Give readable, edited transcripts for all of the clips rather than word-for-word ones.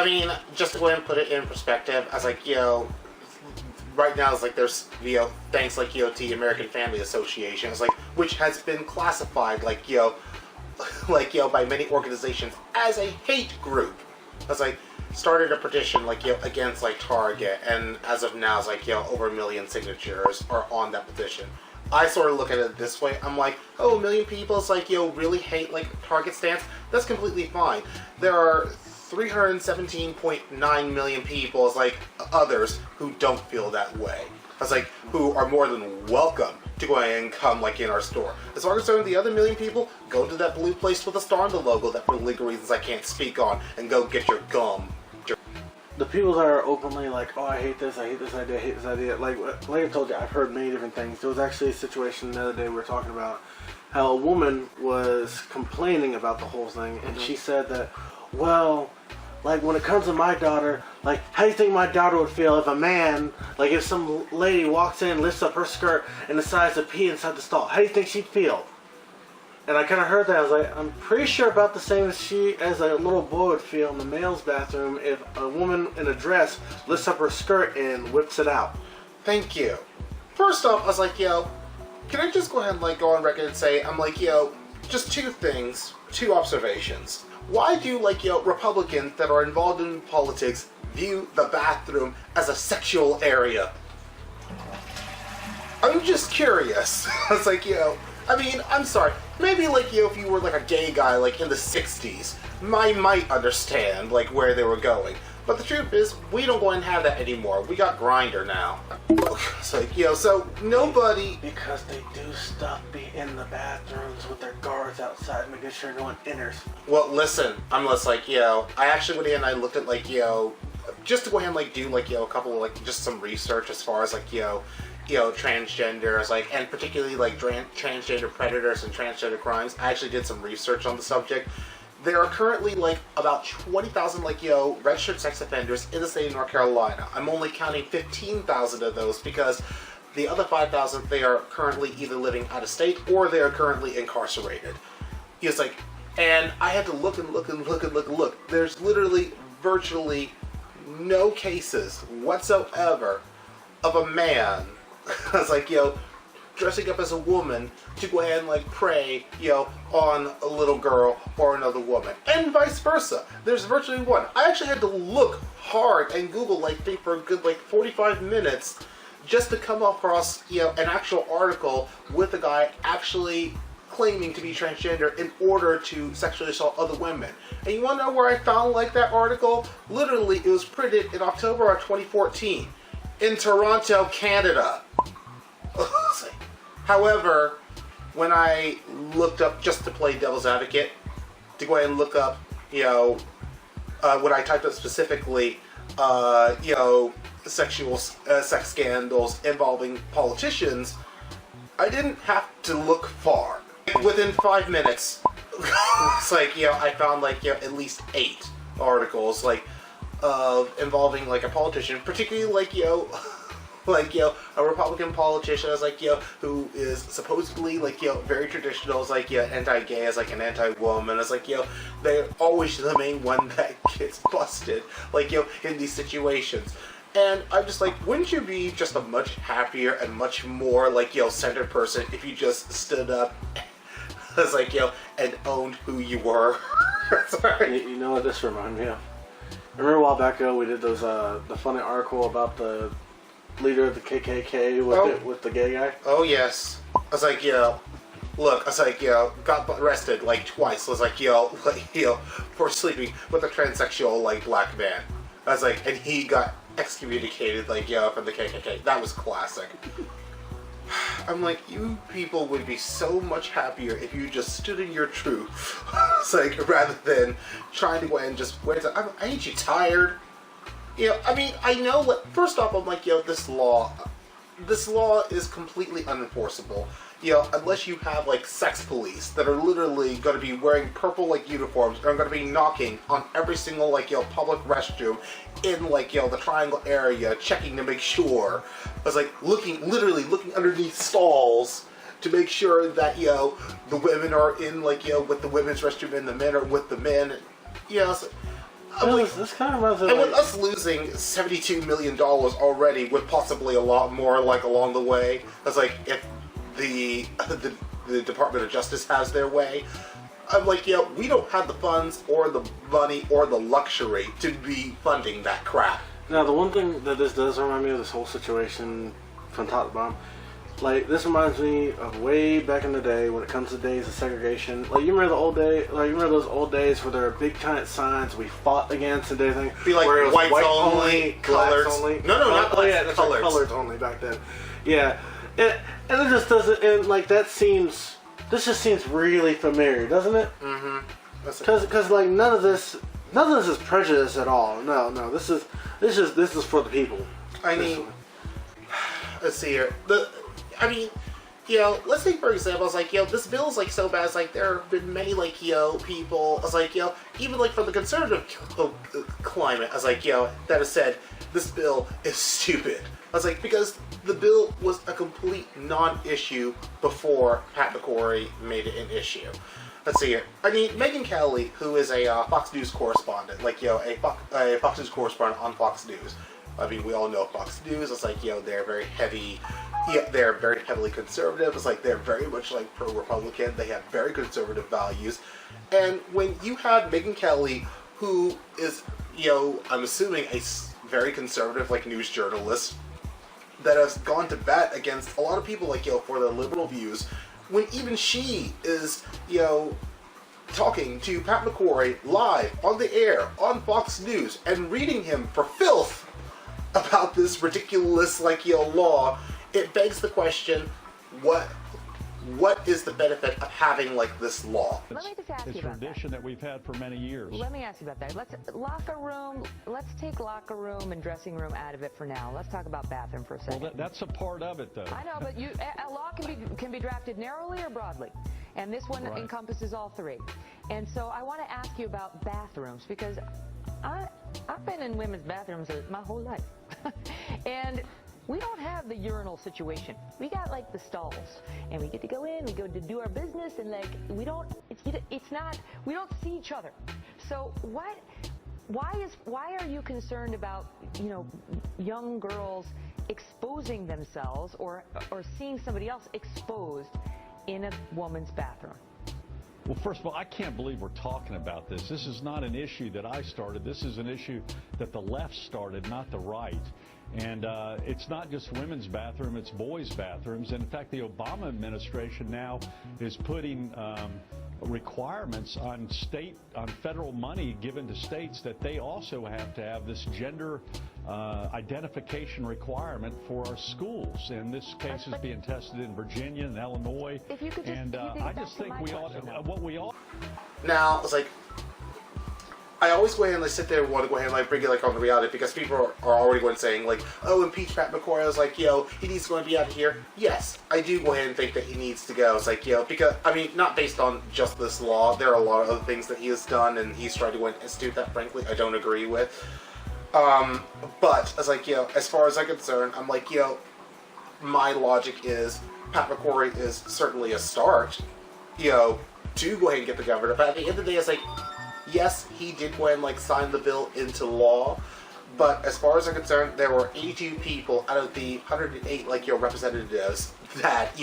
I mean, just to go ahead and put it in perspective, I was like, right now it's like there's, thanks like, to the American Family Association, it's like, which has been classified like, by many organizations as a hate group. I was like, started a petition like, against like Target, and as of now it's like, over 1 million signatures are on that petition. I sort of look at it this way. I'm like, oh, 1 million people is like, really hate like Target stance. That's completely fine. There are 317.9 million people, is like others who don't feel that way. I was like, who are more than welcome to go ahead and come like in our store. As far as the other 1 million people, go to that blue place with a star on the logo that for legal reasons I can't speak on, and go get your gum. The people that are openly like, oh, I hate this idea, I hate this idea. Like I told you, I've heard many different things. There was actually a situation the other day we were talking about how a woman was complaining about the whole thing, and she said that, well, like when it comes to my daughter, like how do you think my daughter would feel if a man, like if some lady walks in, lifts up her skirt and decides to pee inside the stall? How do you think she'd feel? And I kind of heard that. I was like, I'm pretty sure about the same as a little boy would feel in the male's bathroom if a woman in a dress lifts up her skirt and whips it out. Thank you. First off, I was like, can I just go ahead and like go on record and say, I'm like, just two things, two observations. Why do like, Republicans that are involved in politics view the bathroom as a sexual area? I'm just curious. I was like, I mean, I'm sorry. Maybe, like, if you were, like, a gay guy, like, in the 60s, I might understand, like, where they were going. But the truth is, we don't go and have that anymore. We got Grindr now. It's like, so nobody... Because they do stuff in the bathrooms with their guards outside, making sure no one enters. Well, listen, I'm just like, I actually went in and I looked at, like, just to go ahead and, like, do, like, a couple of, like, just some research as far as, like, transgenders, like, and particularly like transgender predators and transgender crimes. I actually did some research on the subject. There are currently like about 20,000 like registered sex offenders in the state of North Carolina. I'm only counting 15,000 of those because the other 5,000 they are currently either living out of state or they are currently incarcerated. It's like, and I had to look and look and look and look and look. There's literally virtually no cases whatsoever of a man I was like, dressing up as a woman to go ahead and like prey, on a little girl or another woman, and vice versa. There's virtually one. I actually had to look hard and Google like for a good like 45 minutes just to come across, an actual article with a guy actually claiming to be transgender in order to sexually assault other women. And you want to know where I found like that article? Literally, it was printed in October of 2014 in Toronto, Canada. However, when I looked up, just to play devil's advocate, to go ahead and look up, when I typed up specifically, sexual sex scandals involving politicians, I didn't have to look far. Within 5 minutes, it's like, I found like, at least 8 articles, like, of involving like a politician, particularly like, a Republican politician is like, who is supposedly like, very traditional, is like, anti-gay, is like an anti-woman, is like, they're always the main one that gets busted, like, in these situations. And I'm just like, wouldn't you be just a much happier and much more like, centered person if you just stood up as like, and owned who you were? Sorry. You know what this reminds me of? Remember a while back ago we did those the funny article about the leader of the KKK with the gay guy? Oh yes. I was like, look, I was like, got arrested like twice. I was like, for sleeping with a transsexual like black man. I was like, and he got excommunicated like, from the KKK. That was classic. I'm like, you people would be so much happier if you just stood in your truth. It's like, rather than trying to go ahead and just wait. Ain't you tired? I mean, I know what, first off, I'm like, this law is completely unenforceable. Unless you have, like, sex police that are literally going to be wearing purple, like, uniforms and are going to be knocking on every single, like, public restroom in, like, the triangle area, checking to make sure. It's like, literally looking underneath stalls to make sure that, the women are in, like, with the women's restroom and the men are with the men. So, This kind of reminds me and of with us losing $72 million already, with possibly a lot more like along the way, it's like if the Department of Justice has their way, I'm like, we don't have the funds or the money or the luxury to be funding that crap. Now, the one thing that this does remind me of this whole situation from top to bottom, like, this reminds me of way back in the day when it comes to days of segregation. Like, you remember the old day? Like, you remember those old days where there were big giant signs we fought against and everything? Be like where it was whites white only, colors. only. No, not oh, yeah, blacks, that's colors. Right, colors only back then. Yeah, and it just doesn't. And like that seems. This just seems really familiar, doesn't it? Mm-hmm. Because like none of this is prejudice at all. No, this is for the people. I mean, let's see here. Let's take for example, it's like, this bill's like so bad. It's like there have been many like, people. It's like, even like from the conservative climate, I was like, that has said this bill is stupid. I was like, because the bill was a complete non-issue before Pat McCrory made it an issue. Let's see here. I mean, Megyn Kelly, who is a Fox News correspondent, like, a Fox News correspondent on Fox News. I mean, we all know Fox News. It's like, they're very heavy. They're very heavily conservative. It's like they're very much like pro-Republican. They have very conservative values. And when you have Megyn Kelly, who is, I'm assuming a very conservative like news journalist that has gone to bat against a lot of people like, for their liberal views, when even she is, talking to Pat McCrory live on the air on Fox News and reading him for filth about this ridiculous like, law, it begs the question, what is the benefit of having like this law? Let me just ask you about that. It's a tradition that we've had for many years. Let me ask you about that. Let's take locker room and dressing room out of it for now. Let's talk about bathroom for a second. Well, that's a part of it, though. I know, but a law can be drafted narrowly or broadly, and this one encompasses all three. And so I want to ask you about bathrooms, because I've been in women's bathrooms my whole life, and we don't have the urinal situation. We got like the stalls, and we get to go in, we go to do our business, and like we don't see each other. So why are you concerned about, young girls exposing themselves or seeing somebody else exposed in a woman's bathroom? Well, first of all, I can't believe we're talking about this. This is not an issue that I started. This is an issue that the left started, not the right. And it's not just women's bathroom, it's boys' bathrooms. And in fact, the Obama administration now is putting requirements on federal money given to states that they also have to have this gender identification requirement for our schools. And this case is being tested in Virginia and Illinois. If you could just, I just think we ought to, Now, it's like, I always go ahead and sit there and want to go ahead and bring it on the reality, because people are already going saying like, oh, impeach Pat McCrory. I was like, he needs to go and be out of here. Yes, I do go ahead and think that he needs to go. It's like, because, I mean, not based on just this law. There are a lot of other things that he has done, and he's tried to institute that, frankly, I don't agree with. But, as like, as far as I'm concerned, I'm like, my logic is Pat McCrory is certainly a start, to go ahead and get the governor. But at the end of the day, it's like, yes, he did go ahead and sign the bill into law, but as far as I'm concerned, there were 82 people out of the 108 representatives that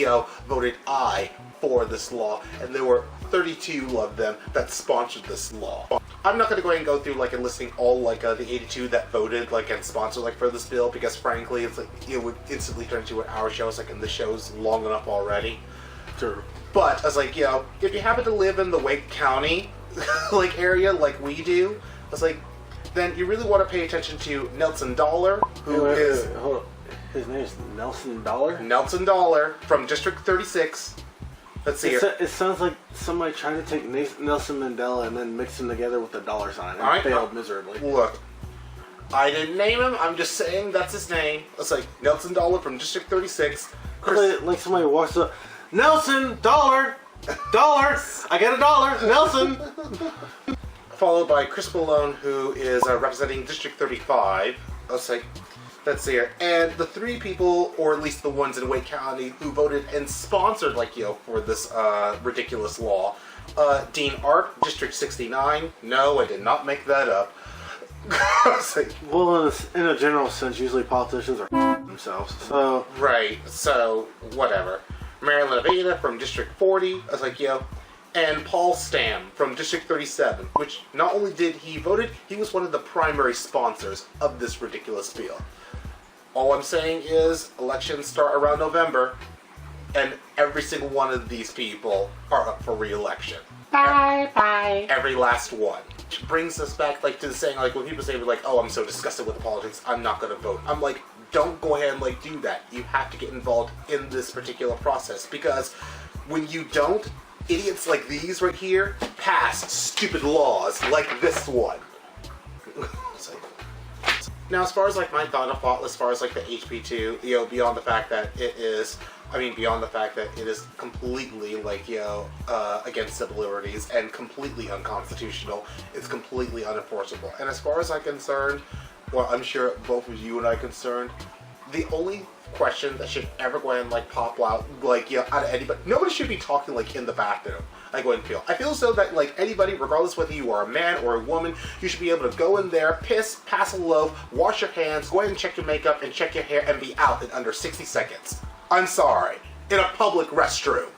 voted aye for this law, and there were 32 of them that sponsored this law. I'm not going to go ahead and go through and listing all the 82 that voted and sponsored for this bill, because frankly it's it would instantly turn into an hour show, and the show's long enough already. Sure. But I was like, if you happen to live in the Wake County area like we do, I was like, then you really want to pay attention to Nelson Dollar, who is... Hold on. His name is Nelson Dollar? Nelson Dollar from District 36. Let's see here. It sounds like somebody trying to take Nelson Mandela and then mix him together with the dollar sign and failed miserably. Look, I didn't name him. I'm just saying that's his name. It's like Nelson Dollar from District 36. Like somebody walks up, Nelson Dollar! Dollar! I got a dollar! Nelson! Followed by Chris Malone, who is representing District 35. Let's see here. And the three people, or at least the ones in Wake County, who voted and sponsored, for this ridiculous law. Dean Arp, District 69. No, I did not make that up. Well, in a general sense, usually politicians are themselves. So right. So whatever. Marilyn Aveda from District 40. I was like, and Paul Stam from District 37. Which not only did he voted, he was one of the primary sponsors of this ridiculous bill. All I'm saying is, elections start around November, and every single one of these people are up for re-election. Bye. Every last one. Which brings us back to the saying, when people say, oh, I'm so disgusted with the politics, I'm not going to vote. I'm like, don't go ahead and do that. You have to get involved in this particular process, because when you don't, idiots like these right here pass stupid laws like this one. Now, as far as my final thought, as far as the HB2, beyond the fact that it is, completely against civil liberties and completely unconstitutional, it's completely unenforceable. And as far as I'm concerned, well, I'm sure both of you and I are concerned, the only question that should ever go ahead and pop out out of anybody, nobody should be talking in the bathroom. I go ahead and feel. I feel so that anybody, regardless whether you are a man or a woman, you should be able to go in there, piss, pass a loaf, wash your hands, go ahead and check your makeup and check your hair, and be out in under 60 seconds. I'm sorry. In a public restroom.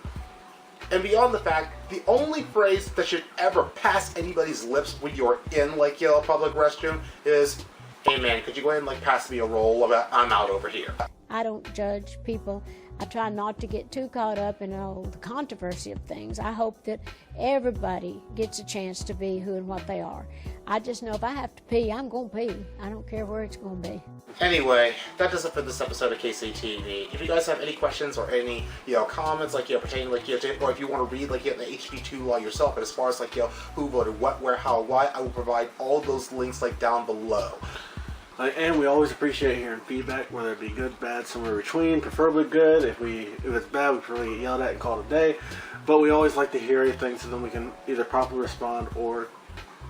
And beyond the fact, the only phrase that should ever pass anybody's lips when you're in a public restroom is, "Hey man, could you go ahead and pass me a roll? I'm out over here." I don't judge people. I try not to get too caught up in the controversy of things. I hope that everybody gets a chance to be who and what they are. I just know if I have to pee, I'm going to pee. I don't care where it's going to be. Anyway, that does it for this episode of KCTV. If you guys have any questions or any comments pertaining to, or if you want to read the HB2 law yourself, and as far as who voted what, where, how, why, I will provide all those links down below. And we always appreciate hearing feedback, whether it be good, bad, somewhere between, preferably good. If it's bad, we probably get yelled at and called a day. But we always like to hear anything so then we can either properly respond or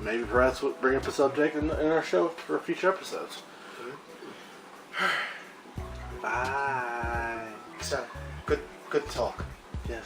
maybe perhaps bring up a subject in our show for future episodes. Bye. So, good talk. Yes.